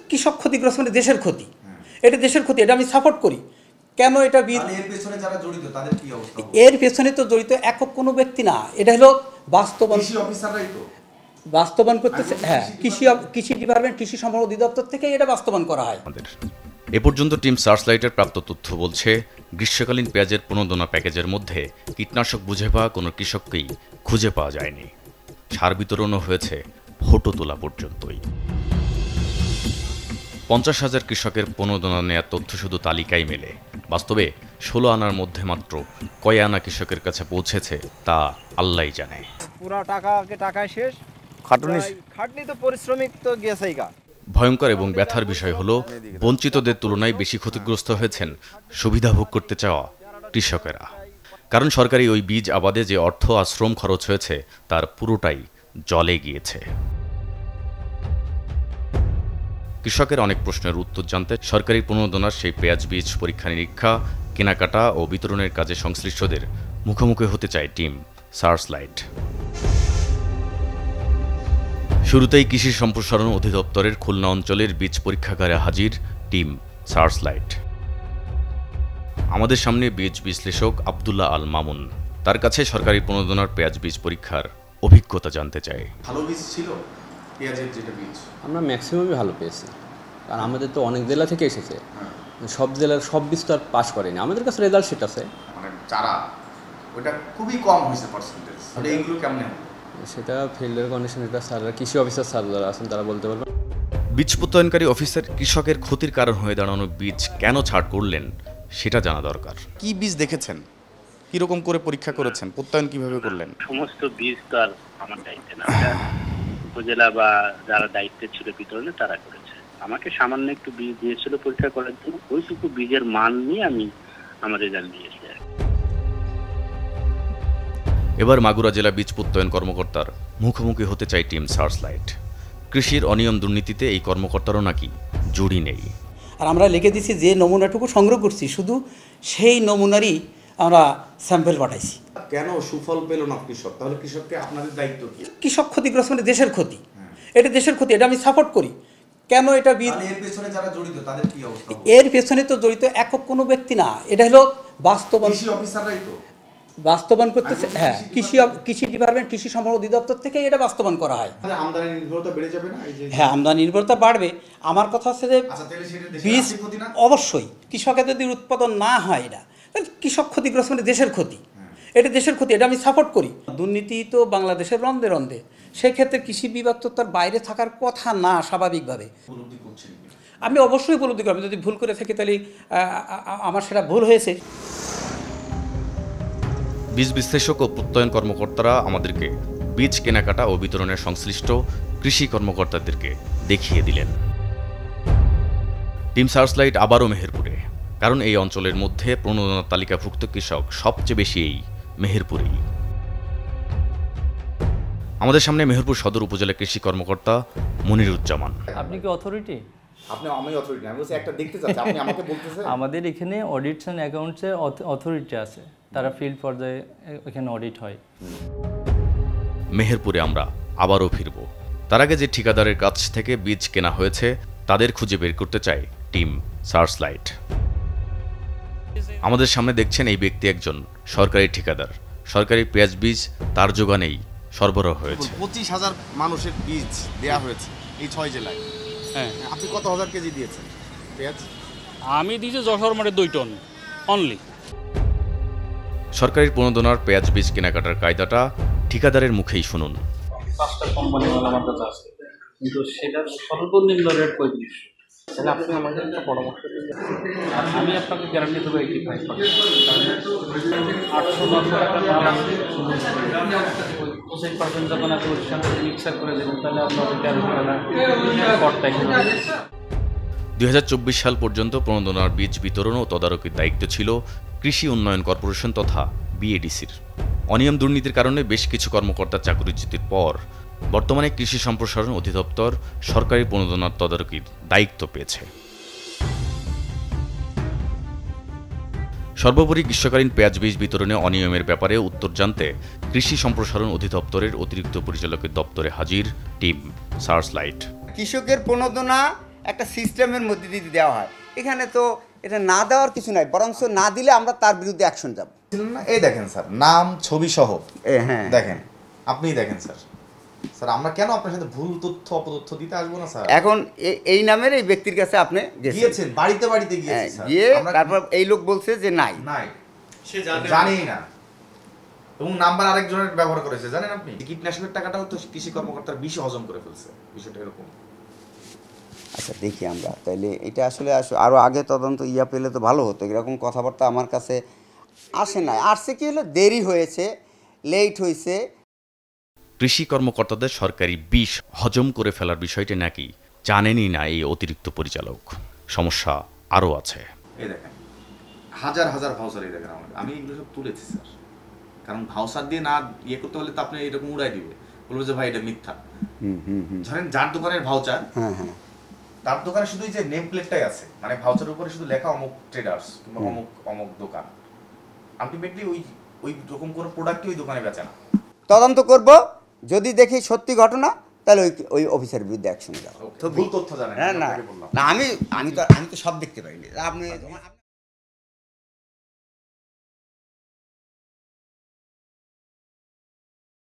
কৃষক ক্ষতিগ্রস্ত মানে দেশের ক্ষতি, এটা দেশের ক্ষতি, এটা আমি সাপোর্ট করি। কেন এটা এর পেছনে যারা জড়িত তাদের কি অবস্থা? এর পেছনে তো জড়িত একক কোনো ব্যক্তি না, এটা হলো বাস্তবায়ন করতেছে। হ্যাঁ, কৃষি ডিপার্টমেন্ট, কৃষি সম্পদ অধিদপ্তর থেকে এটা বাস্তবায়ন করা হয়। এ পর্যন্ত টিম সার্চলাইটের প্রাপ্ত তথ্য বলছে, গ্রীষ্মকালীন পেঁয়াজের প্রণোদনা প্যাকেজের মধ্যে কীটনাশক বুঝে পাওয়া কোনো কৃষককেই খুঁজে পাওয়া যায়নি। সার বিতরণও হয়েছে ফটো তোলা পর্যন্তই। 50,000 কৃষকের প্রণোদনা নেওয়ার তথ্য শুধু তালিকায় মেলে, বাস্তবে 16 আনার মধ্যে মাত্র কয় আনা কৃষকের কাছে পৌঁছেছে তা আল্লাহই জানে। পুরা টাকায় শেষ, খাটনি তো পরিশ্রমিক তো গেছেই গা। ভয়ঙ্কর এবং ব্যথার বিষয় হলো, বঞ্চিতদের তুলনায় বেশি ক্ষতিগ্রস্ত হয়েছেন সুবিধাভোগ করতে চাওয়া কৃষকেরা। কারণ সরকারি ওই বীজ আবাদে যে অর্থ আর শ্রম খরচ হয়েছে তার পুরোটাই জলে গিয়েছে। কৃষকের অনেক প্রশ্নের উত্তর জানতে সরকারি প্রণোদনার সেই পেঁয়াজ বীজ পরীক্ষা নিরীক্ষা, কেনাকাটা ও বিতরণের কাজে সংশ্লিষ্টদের মুখোমুখি হতে চায় টিম সার্চলাইট। শুরুতেই কৃষি সম্প্রসারণ অধিদপ্তরের খুলনা অঞ্চলের বীজ পরীক্ষাগারে হাজির টিম সার্চলাইট। আমাদের সামনে বীজ বিশ্লেষক আব্দুল্লাহ আল মামুন। তার কাছে সরকারি প্রণোদনার পেঁয়াজ বীজ পরীক্ষার অভিজ্ঞতা জানতে চাই। ভালো বীজ ছিল পেঁয়াজের, যেটা বীজ আমরা ম্যাক্সিমামই ভালো পেয়েছি, কারণ আমাদের তো অনেক জেলা থেকে এসেছে, সব জেলার সব বীজ তো আর পাস করেনি। আমাদের কাছে রেজাল্ট শিট আছে, মানে চারা ওটা খুবই কম হয়েছে পার্সেন্টেজ। তাহলে এইগুলো কেমন হবে? সেটা ফিল্ডের কন্ডিশন, এটা স্যাররা, কৃষি অফিসার স্যার যারা আছেন তারা বলতে পারবেন। বীজ প্রত্যয়নকারী অফিসার কৃষকের ক্ষতির কারণ হয়ে দাঁড়ানো বীজ কেন ছাড় করলেন সেটা জানা দরকার। কি বীজ দেখেছেন, কিরকম করে পরীক্ষা করেছেন, প্রত্যয়ন কিভাবে করলেন? সমস্ত বীজ তো আর আমার দায়িত্বে না, উপজেলা বা যারা দায়িত্বে ছিল বিতরণে তারা করেছে। আমাকে সামান্য একটু বীজ দিয়েছিল পরীক্ষা করার জন্য, ওইটুকু বীজের মান নিয়ে আমি আমার রেজাল্ট দিয়েছি। এবার মাগুরা জেলা বীজ প্রত্যয়ন কর্মকর্তার মুখোমুখি হতে চাই টিম সার্চলাইট। কৃষির অনিয়ম দুর্নীতিতে এই কর্মকর্তারও নাকি জুড়ি নেই। আর আমরা লিখে দিচ্ছি যে নমুনাটুকু সংগ্রহ করছি, শুধু সেই নমুনারই আমরা স্যাম্পেল পাঠাইছি। কেন সুফল পেল না কৃষক? তাহলে কৃষককে আপনাদের দায়িত্ব কি? কৃষক ক্ষতিগ্রস্ত মানে দেশের ক্ষতি, এটা দেশের ক্ষতি, এটা আমি সাপোর্ট করি। কেন এটা এর পেছনে যারা জড়িত তাদের কি অবস্থা? এর পেছনে তো জড়িত একক কোনো ব্যক্তি না, এটা হলো বাস্তবায়ন করতেছে। হ্যাঁ, কৃষি ডিপার্টমেন্ট, কৃষি সম্পদ অধিদপ্তর থেকে এটা বাস্তবায়ন করা হয়। আমদানি নির্ভরতা বেড়ে যাবে না? হ্যাঁ, আমদানি নির্ভরতা বাড়বে। আমার কথা হচ্ছে যে বীজ অবশ্যই কৃষকের যদি উৎপাদন না হয়, এটা কৃষক ক্ষতিগ্রস্ত মানে দেশের ক্ষতি, এটা দেশের ক্ষতি, এটা আমি সাপোর্ট করি। দুর্নীতি তো বাংলাদেশের রন্ধে রন্ধে, সেক্ষেত্রে কৃষি বিভাগ তো তার বাইরে থাকার কথা না। স্বাভাবিকভাবে আমি অবশ্যই উপলব্ধি করি, আমি যদি ভুল করে থাকি তাহলে আমার সেটা ভুল হয়েছে। বীজ বিশ্লেষক ও প্রত্যয়ন কর্মকর্তারা আমাদেরকে বীজ কেনাকাটা ও বিতরণের সংশ্লিষ্ট কৃষি কর্মকর্তাদেরকে দেখিয়ে দিলেন। টিম সার্চলাইট আবারও মেহেরপুরে, কারণ এই অঞ্চলের মধ্যে প্রণোদনার তালিকাভুক্ত কৃষক সবচেয়ে বেশি এই মেহেরপুরেই। আমাদের সামনে মেহেরপুর সদর উপজেলা কৃষি কর্মকর্তা মনিরুজ্জামান। আপনি কি অথরিটি? আমি অথরিটি, আমি বলছি একটা দেখতে চাচ্ছি, আপনি আমাকে বলতেছেন। আমাদের এখানে অডিটস এন্ড অ্যাকাউন্টসের অথরিটি আছে, তারা ফিল্ড পর্যায়ে এখানে অডিট হয়। মেহেরপুরে আমরা আবারও ফিরব। তার আগে যে ঠিকাদারের কাছ থেকে বীজ কেনা হয়েছে তাদের খুঁজে বের করতে চায় টিম সার্চলাইট। আমাদের সামনে দেখছেন এই ব্যক্তি একজন সরকারি ঠিকাদার। সরকারি পেঁয়াজ বীজ তার যোগানেই সরবরাহ হয়েছে। 25,000 মানুষের বীজ দেয়া হয়েছে এই 6 জেলায়। হ্যাঁ, আপনি কত হাজার কেজি দিয়েছেন পেঁয়াজ? আমি দিয়েছি যশোর মাঠে 2 টন অনলি। সরকারি প্রণোদনার পেঁয়াজ বীজ কেনাকাটার কায়দাটা ঠিকাদারের মুখেই শুনুন। 5টা কোম্পানি আমার কাছে আছে, কিন্তু সেটার সর্বনিম্ন রেট 35। তাহলে আপনি আমাকে একটা পরামর্শ দিন, আর আমি আপনাকে গ্যারান্টি দেবো 85%। 800-900 টাকা দাম 25% যখন আপনি ওর সাথে মিক্সার করে দেবেন, তাহলে আপনার 2024 সাল পর্যন্ত প্রণোদনার বীজ বিতরণ ও তদারকির দায়িত্ব ছিল কৃষি উন্নয়ন কর্পোরেশন তথা বিএডিসির। অনিয়ম দুর্নীতির কারণে বেশ কিছু কর্মকর্তার চাকরিচ্যুতির পর বর্তমানে কৃষি সম্প্রসারণ অধিদপ্তর সরকারি প্রণোদনার তদারকির দায়িত্ব পেয়েছে। সর্বোপরি গ্রীষ্মকালীন পেঁয়াজ বীজ বিতরণে অনিয়মের ব্যাপারে উত্তর জানতে কৃষি সম্প্রসারণ অধিদপ্তরের অতিরিক্ত পরিচালকের দপ্তরে হাজির টিম সার্চলাইট। কৃষকের প্রণোদনা একটা সিস্টেমের মধ্যে দিয়ে দেওয়া হয়। এখানে তো এটা না দেওয়ার কিছু নাই, বরঞ্চ না দিলে আমরা তার বিরুদ্ধে অ্যাকশন যাব। এই দেখেন স্যার, নাম ছবি সহ হ্যাঁ দেখেন, আপনিই দেখেন স্যার। স্যার আমরা কেন আপনার সাথে ভুল তথ্য অপতথ্য দিতে আসবো না স্যার? এখন এই নামের এই ব্যক্তির কাছে আপনি গিয়েছেন, বাড়িতে বাড়িতে গিয়েছেন স্যার, গিয়ে তারপর এই লোক বলছে যে নাই, সে জানেই না, এবং নাম্বার আরেকজনের ব্যবহার করেছে জানেন আপনি। কীটনাশকের টাকাটাও তো কৃষি কর্মকর্তার বিষে হজম করে ফেলছে, বিষয়টা এরকম। আচ্ছা দেখি আমরা তাইলে এটা আসলে আরও আগে তদন্ত পেলে তো ভালো হতো। এরকম কথাবার্তা আমার কাছে আসে না, আসছে কি হলো দেরি হয়েছে, লেট হয়েছে। কৃষি কর্মকর্তাদের সরকারি বিষ হজম করে ফেলার বিষয়টি নাকি জানেনই না এই অতিরিক্ত পরিচালক। সমস্যা আরও আছে। এই দেখেন হাজার হাজার ভাউচার, এই দেখেন আমি এগুলো সব তুলেছি স্যার, কারণ ভাউচার দিয়ে না করতে হলে তো আপনি এরকম উড়াই দিবে, বলবো যে ভাই এটা মিথ্যা। ধরেন যার দোকানের ভাউচার, তার দোকানে শুধু যে নেম প্লেটটাই আছে, মানে ভাউচারের উপরে শুধু লেখা অমুক ট্রেডার্স কিংবা অমুক অমুক দোকান, আলটিমেটলি ওই রকম কোনো প্রোডাক্টই ওই দোকানে বেচে না। তদন্ত করব, যদি দেখি সত্যি ঘটনা তাহলে ওই অফিসারের বিরুদ্ধে অ্যাকশন যাবো। ভুল তথ্য জানেন না আমি তো সব দেখতে পাইনি। আপনি